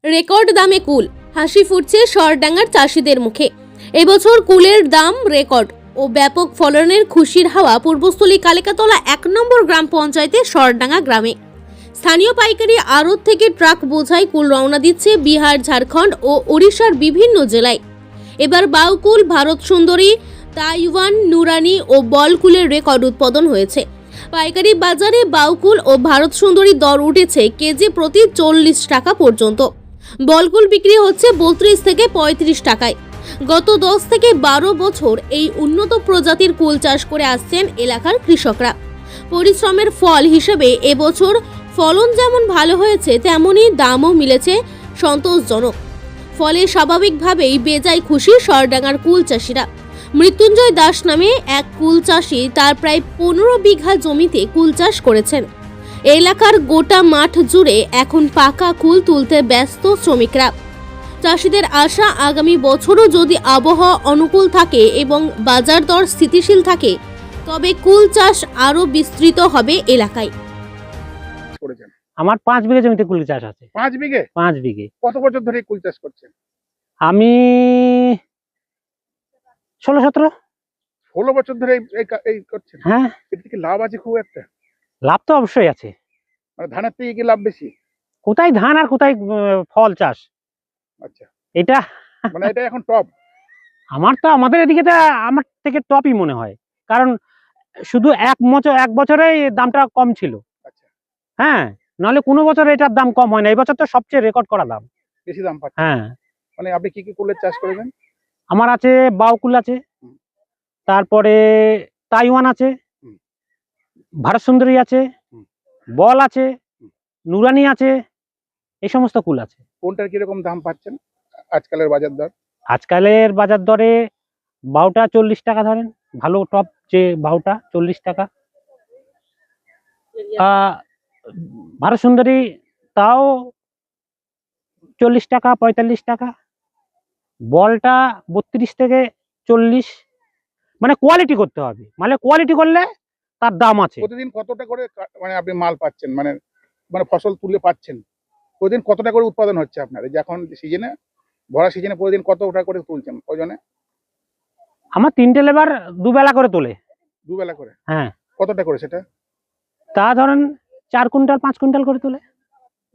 Record দামে কুল, হাসি ফুটছে সরডাঙ্গার চাষিদের মুখে। এবছর কুলের দাম রেকর্ড ও ব্যাপক ফলনের খুশির হাওয়া পূর্বস্থলী কালিকাতলা 1 নম্বর গ্রাম পঞ্চায়েতের সরডাঙ্গা গ্রামে। স্থানীয় পাইকারি আড়ত থেকে ট্রাক বোঝাই কুল রওনা দিচ্ছে বিহার, ঝাড়খণ্ড ও ওড়িশার বিভিন্ন জেলায়। এবার বাউকুল, ভারত সুন্দরী, তাইওয়ান, নুরানি ও বলকুলের রেকর্ড উৎপাদন হয়েছে। পাইকারি বাজারে বাউকুল ও ভারত সুন্দরী দর উঠেছে কেজি প্রতি 40 টাকা পর্যন্ত। বলকুল বিক্রি হচ্ছে 32 থেকে 35 টাকায়। গত 10 থেকে 12 বছর এই উন্নত প্রজাতির কুল চাষ করে আসছেন এলাকার কৃষকরা। পরিশ্রমের ফল হিসেবে এবছর ফলন যেমন ভালো হয়েছে, তেমনই দামও মিলেছে সন্তোষজনক। ফলে স্বাভাবিকভাবেই বেজায় খুশি সরডাঙ্গার কুল চাষিরা। মৃত্যুঞ্জয় দাস নামে এক কুল চাষি তার প্রায় 15 বিঘা জমিতে কুল চাষ করেছেন। এলাকার গোটা মাঠ জুড়ে এখন পাকা কুল তুলতে ব্যস্ত শ্রমিকরা। চাষিদের আশা, আগামী বছরও যদি আবহাওয়া অনুকূল থাকে এবং বাজার দর স্থিতিশীল থাকে, তবে কুল চাষ আরো বিস্তৃত হবে এলাকায়। আমার 5 বিঘে জমিতে কুল চাষ আছে। 5 বিঘে? 5 বিঘে। কত বছর ধরে কুল চাষ করছেন? আমি 16-17 বছর ধরে এই করছেন? হ্যাঁ। এতে কি লাভ আছে খুব একটা? লাভ তো অবশ্যই আছে। মানে ধানের থেকে কি লাভ বেশি? কোথায় ধান আর কোথায় ফল চাষ। আচ্ছা, এটা মানে এটা এখন টপ। আমাদের এদিকে আমার থেকে টপই মনে হয়, কারণ শুধু এক বছরে দামটা কম ছিল। আচ্ছা, হ্যাঁ, নাহলে কোনো বছর এটার দাম কম হয় না। এই বছর তো সবচেয়ে রেকর্ড করা দাম, বেশি দাম পাচ্ছে। হ্যাঁ। মানে আপনি কি কি কুলের চাষ করেছেন? আমার আছে বাউকুল আছে, তারপরে তাইওয়ান আছে, ভারত সুন্দরী আছে, বল আছে, নুরানি আছে, এই সমস্ত কুল আছে। কোনটার কিরকম দাম পাচ্ছেন আজকালের বাজার দর? আজকালের বাজার দরে বাউটা 40 টাকা ধরেন, ভালো টপ যে বাউটা 40 টাকা। ভারত সুন্দরী তাও 40 টাকা 45 টাকা। বলটা 32 থেকে 40। মানে কোয়ালিটি করতে হবে, মানে কোয়ালিটি করলে তার দাম আছে। প্রতিদিন কতটা করে মানে আপনি মাল পাচ্ছেন, মানে মানে ফসল তুলে পাচ্ছেন? প্রতিদিন কতটা করে উৎপাদন হচ্ছে আপনার? এই যে এখন সিজনে, ভরা সিজনে প্রতিদিন কতটা করে তুলছেন ওজনে? আমার 3টে লেবার দুবেলা করে তোলে। দুবেলা করে? হ্যাঁ। কতটা করে সেটা? তা ধরেন 4 কুইন্টাল 5 কুইন্টাল করে তোলে।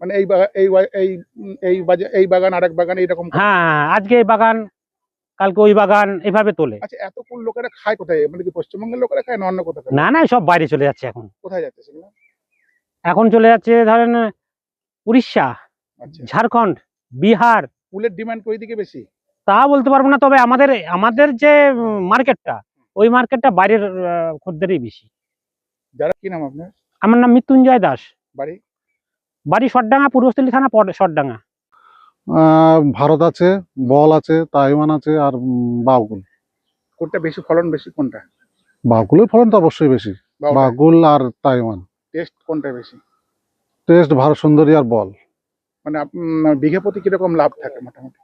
মানে এই বাগান আরেক বাগান এইরকম? হ্যাঁ, আজকে এই বাগান, কালকে ওই বাগান, এভাবে তোলে। আচ্ছা, এত কুল লোকেরা খায় কোথায়? মানে কি পশ্চিমবঙ্গের লোকেরা খায় না অন্য কোথাও? না না, সব বাইরে চলে যাচ্ছে এখন। কোথায় যাচ্ছে সেগুলো? এখন চলে যাচ্ছে ধরেন উড়িষ্যা, আচ্ছা, ঝাড়খণ্ড, বিহার। কুলের ডিমান্ড ওই দিকে বেশি? তা বলতে পারবো না, তবে আমাদের যে মার্কেটটা, ওই মার্কেটটা বাইরের খদ্দেরই বেশি। যারা, কি নাম আপনার? আমার নাম মৃত্যুঞ্জয় দাস। বাড়ি? বাড়ি সরডাঙ্গা, পূর্বস্থলী থানা, সরডাঙ্গা। ভারত আছে, বল আছে, তাইওয়ান আছে, আর বাউকুল। কোনটা বেশি ফলন বেশি কোনটা? বাউকুলের ফলন তো অবশ্যই বেশি। বাউকুল আর তাইওয়ান। টেস্ট কোনটা বেশি? টেস্ট ভারত সুন্দরী আর বল। মানে বিঘা প্রতি কিরকম লাভ থাকে মোটামুটি?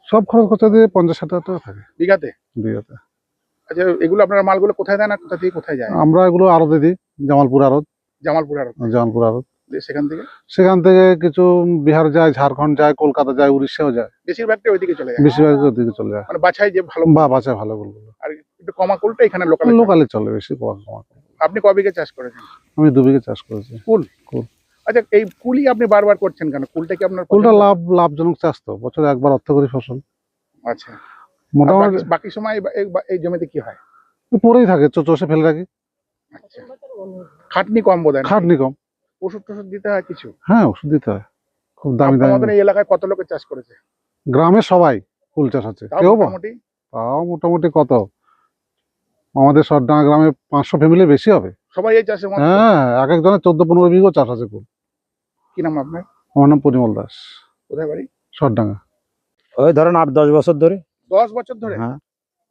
সব খরচ খরচা দিয়ে 50-60 টাকা থাকে বিঘাতে? বিঘাতে। আচ্ছা, এগুলো আপনারা মালগুলো কোথায় দেন আর কোথা থেকে কোথায় যায়? আমরা এগুলো আড়তে দিই, জামালপুর আড়ত। জামালপুর আড়ত? জামালপুর আড়ত। সেখান থেকে কিছু বিহার যায়, ঝাড়খণ্ড যায়, কলকাতা যায়, উড়িষ্যাও যায়। বেশিরভাগটা ওইদিকে চলে যায়? বেশিরভাগ ওইদিকে চলে যায়। মানে বাছাই যে ভালো, বাছাই ভালো গুলো। আর একটু কমা কুলটা এখানে লোকালে চলে বেশি। আপনি ক বিঘা চাষ করেছেন? আমি 2 বিঘা চাষ করেছি কুল। কুল। আচ্ছা, এই কুলই আপনি বারবার করছেন কেন? কুলটা কি আপনার? কুলটা লাভজনক চাষ তো, বছরে একবার অর্থকরী ফসল। আচ্ছা, মোটামুটি বাকি সময় এই জমিতে কি হয়? পরেই থাকে, চষে ফেলে রাখি। আচ্ছা, খাটনি কম বোধ হয়? খাটনি কম। ওষুধ টষুধ দিতে হয় কিছু? হ্যাঁ, ওষুধ দিতে হয়। খুব দামি দামি। এই এলাকায় কত লোকে চাষ করেছে? গ্রামের সবাই কুল চাষ আছে। তাও মোটামুটি কত, আমাদের সরডাঙ্গা গ্রামে 500 ফ্যামিলি বেশি হবে। সবাই এই চাষে? হ্যাঁ, এক একজনের 14-15 বিঘা চাষ আছে কুল। কি নাম আপনার? আমার নাম পরিমল দাস। কোথায় বাড়ি? সরডাঙ্গা। ওই ধরেন 8-10 বছর ধরে। 10 বছর ধরে? হ্যাঁ।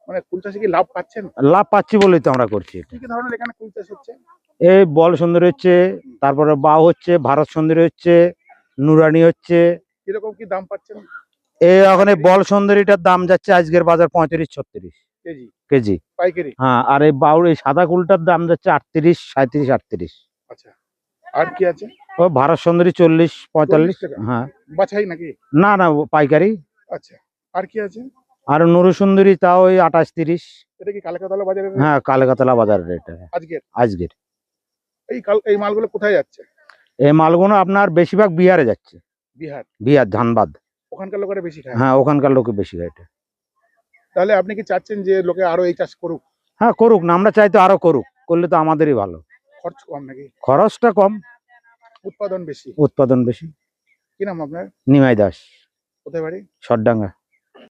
মানে কুল চাষে কি লাভ পাচ্ছেন? লাভ পাচ্ছি বলেই তো আমরা করছি। কি কি ধরনের এখানে কুল চাষ হচ্ছে? এই বল সুন্দরী হচ্ছে, তারপরে বাউ হচ্ছে, ভারত সুন্দরী হচ্ছে, নুরানি হচ্ছে। কিরকম কি দাম পাচ্ছেন? এখন এই বল সুন্দরীটার দাম যাচ্ছে আজকের বাজার 35-36 কেজি পাইকারি। হ্যাঁ, আর এই বাউর এই সাদা কুলটার দাম যাচ্ছে 38, 37, 38। আচ্ছা, আর কি আছে? ও ভারত সুন্দরী 40-45। 40 টাকা? হ্যাঁ, বাছাই নাকি? না না, ও পাইকারি। আচ্ছা, আর কি আছে? আর নুরু সুন্দরী তাও ওই 28-30। এটা কি কালেকাতলা বাজারে হ্যাঁ, কালেকাতলা বাজারের রেট আজকের? আজকের। এই মালগুলো কোথায় যাচ্ছে? এই মালগুলো আপনার বেশিরভাগ বিহারে যাচ্ছে। বিহার? বিহার, ধানবাদ। ওখানকার লোকেরা বেশি খায়? হ্যাঁ, ওখানকার লোকে বেশি খায় এটা। তাহলে আপনি কি চাচ্ছেন যে লোকে আরো এই চাষ করুক? হ্যাঁ, করুক না, আমরা চাই তো আরো করুক, করলে তো আমাদেরই ভালো। খরচ কম নাকি? খরচটা কম, উৎপাদন বেশি? উৎপাদন বেশি। কি নাম আপনার? নিমাই দাস, কোথায় বাড়ি? সরডাঙ্গা।